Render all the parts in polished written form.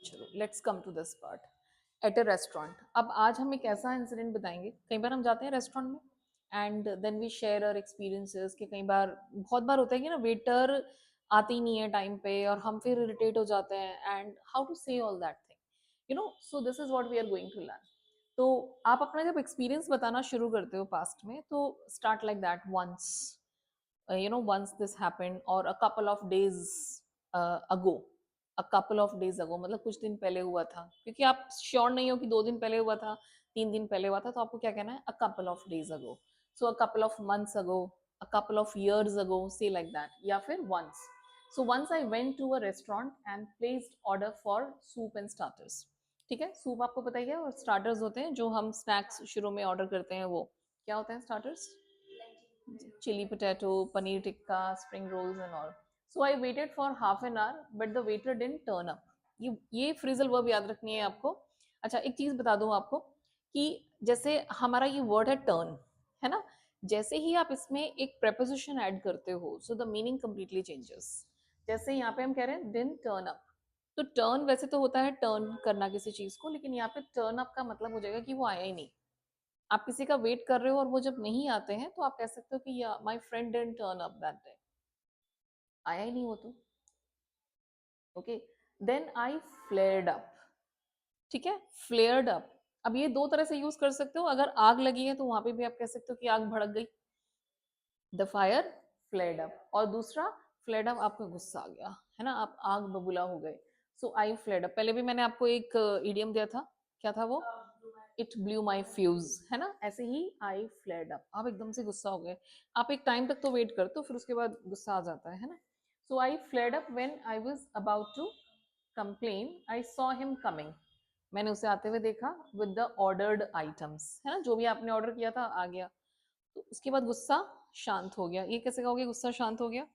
चलो let's come to this part at a restaurant. अब आज हम एक ऐसा इंसिडेंट बताएंगे। कई बार हम जाते हैं रेस्टोरेंट में and then we share our experiences कि कई बार बहुत बार होता है कि ना वेटर आते ही नहीं है टाइम पे और हम फिर इरिटेट हो जाते हैं and how to say all that thing so this is what we are going to learn. तो आप अपना जब एक्सपीरियंस बताना शुरू करते हो पास्ट में तो start like that once once this happened or a couple of days ago। a couple of days ago मतलब कुछ दिन पहले हुआ था, क्योंकि आप श्योर नहीं हो कि 2 दिन पहले हुआ था, 3 दिन पहले हुआ था, तो आपको क्या कहना है a couple of days ago। so a couple of months ago, a couple of years ago, say like that। या फिर once। so once I went to a restaurant and placed order for soup and starters। ठीक है, soup आपको पता ही है और starters होते हैं जो हम स्नैक्स शुरू में ऑर्डर करते हैं। वो क्या होते हैं starters? chili potato, paneer tikka, spring rolls and all। So I waited for half an hour, but the waiter didn't turn up। ये फ्रीजल वर्ब याद रखनी है आपको। अच्छा, एक चीज बता दूं आपको कि जैसे हमारा ये वर्ड है टर्न, है ना, जैसे ही आप इसमें एक preposition ऐड करते हो so the meaning completely changes। जैसे यहाँ पे हम कह रहे हैं didn't turn up, तो टर्न वैसे तो होता है टर्न करना किसी चीज को, लेकिन यहाँ पे टर्न अप का मतलब हो जाएगा कि वो आया ही नहीं। आप किसी का वेट कर रहे हो और वो जब नहीं आते हैं तो आप कह सकते हो कि या my friend didn't turn up that day, आया ही नहीं वो तो। Okay, then I flared up. ठीक है, फ्लेयर्ड अप। अब ये दो तरह से यूज कर सकते हो। अगर आग लगी है तो वहां पे भी आप कह सकते हो कि आग भड़क गई, द फायर फ्लेयर्ड अप। और दूसरा फ्लेयर्ड अप, आपका गुस्सा आ गया, है ना, आप आग बबूला हो गए। सो आई फ्लेयर्ड अप। पहले भी मैंने आपको एक इडियम दिया था, क्या था वो? इट ब्लू माई फ्यूज, है ना। ऐसे ही आई फ्लेड अप, आप एकदम से गुस्सा हो गए। आप एक टाइम तक तो वेट करते हो, फिर उसके बाद गुस्सा आ जाता है ना। So I flared up when I was about to complain I saw him coming. मैंने उसे आते हुए देखा विद द ऑर्डर्ड आइटम्स, है ना, जो भी आपने ऑर्डर किया था आ गया। तो उसके बाद गुस्सा शांत हो गया। ये कैसे कहोगे गुस्सा शांत हो गया?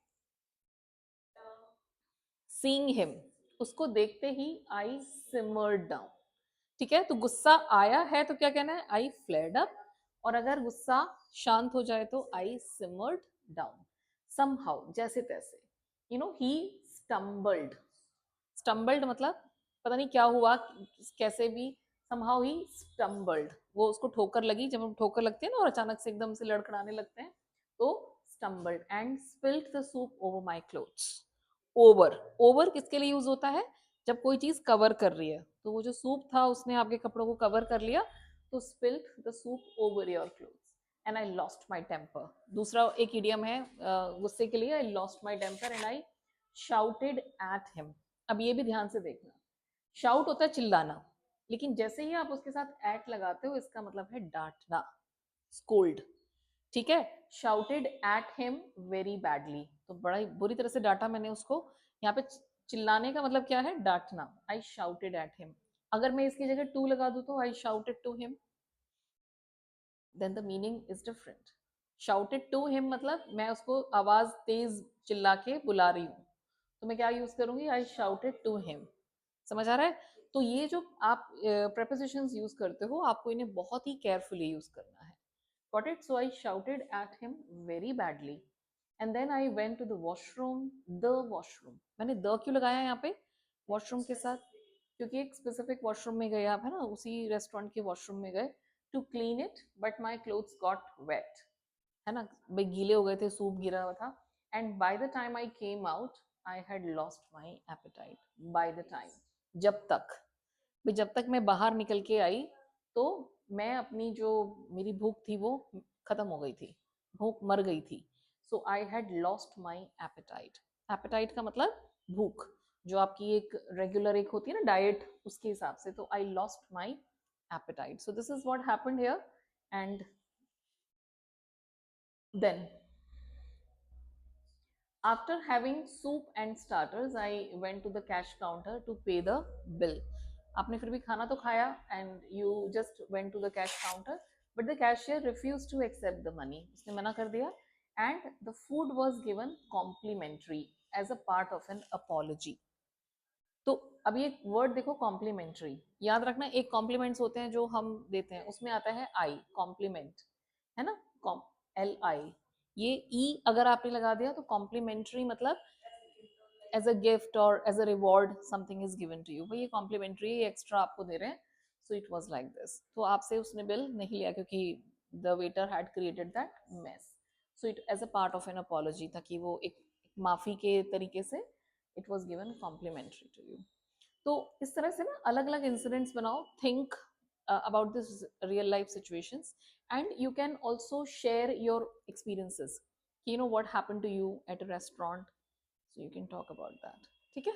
सीइंग हिम, उसको देखते ही आई सिमर्ड डाउन। ठीक है, तो गुस्सा आया है तो क्या कहना है? आई फ्लेड अप। और अगर गुस्सा शांत हो जाए तो आई सिमर्ड डाउन। समहाउ, जैसे तैसे। ही स्टम्बल्ड। स्टम्बल्ड मतलब पता नहीं क्या हुआ, कैसे भी। समहाउ ही स्टम्बल्ड, वो उसको ठोकर लगी। जब हम ठोकर लगती है ना और अचानक से एकदम से लड़खड़ाने लगते हैं तो stumbled and spilled the soup over my clothes. Over, over किसके लिए यूज होता है? जब कोई चीज कवर कर रही है, तो वो जो सूप था उसने आपके कपड़ों को कवर कर लिया, तो spilled the soup over your clothes and I lost my temper. दूसरा एक इडियम है गुस्से के लिए, I lost my temper and I shouted at him. अब ये भी ध्यान से देखना, शाउट होता है चिल्लाना, लेकिन जैसे ही आप उसके साथ एट लगाते हो इसका मतलब है डांटना, स्कोल्ड। ठीक है, shouted at him very badly, तो बड़ा ही बुरी तरह से डांटा मैंने उसको। यहाँ पे चिल्लाने का मतलब क्या है? डांटना। I shouted at him. अगर मैं इसकी जगह टू लगा दूं तो I shouted to him, then the meaning is different. Shouted to him मतलब मैं उसको आवाज तेज चिल्ला के बुला रही हूँ, तो मैं क्या यूज करूंगी? I shouted to him. समझ आ रहा है? तो ये जो आप prepositions यूज करते हो आपको इन्हें बहुत ही केयरफुली यूज करना है। Got it? So I shouted at him very badly. And then I went to the washroom, the washroom। मैंने the क्यों लगाया यहाँ पे washroom के साथ? क्योंकि एक स्पेसिफिक वॉशरूम में गए आप, है ना, उसी रेस्टोरेंट के वॉशरूम में गए to clean it, but my clothes got wet, है ना, भाई गीले हो गए थे, सूप गिरा हुआ था। And by the time I came out I had lost my appetite. By the time, जब तक, भाई जब तक मैं बाहर निकल के आई तो मैं अपनी जो मेरी भूख थी वो खत्म हो गई थी, भूख मर गई थी। So I had lost my appetite. Appetite का मतलब भूख, जो आपकी एक रेगुलर एक होती है ना डाइट, उसके हिसाब से। तो I lost my appetite. So this is what happened here. And then after having soup and starters I went to the cash counter to pay the bill। आपने फिर भी खाना तो खाया and you just went to the cash counter, but the cashier refused to accept the money। उसने मना कर दिया। and the food was given complimentary as a part of an apology। तो अब ये वर्ड देखो कॉम्प्लीमेंट्री, याद रखना। एक कॉम्प्लीमेंट्स होते हैं जो हम देते हैं, उसमें आता है आई, कॉम्प्लीमेंट, है ना, एल आई। ये ई अगर आपने लगा दिया तो कॉम्प्लीमेंट्री मतलब एज अ गिफ्ट और as a reward something is given to you, भाई ये कॉम्प्लीमेंट्री एक्स्ट्रा आपको दे रहे हैं. So it was like this. तो आपसे उसने बिल नहीं लिया क्योंकि the waiter had created that mess. So it as a part of an apology, ताकि वो एक माफी के तरीके से it was given complimentary to you. तो इस तरह से ना अलग अलग इंसिडेंट्स बनाओ, think about this real life situations, and you can also share your experiences, you know what happened to you at a restaurant, so you can talk about that. ठीक है.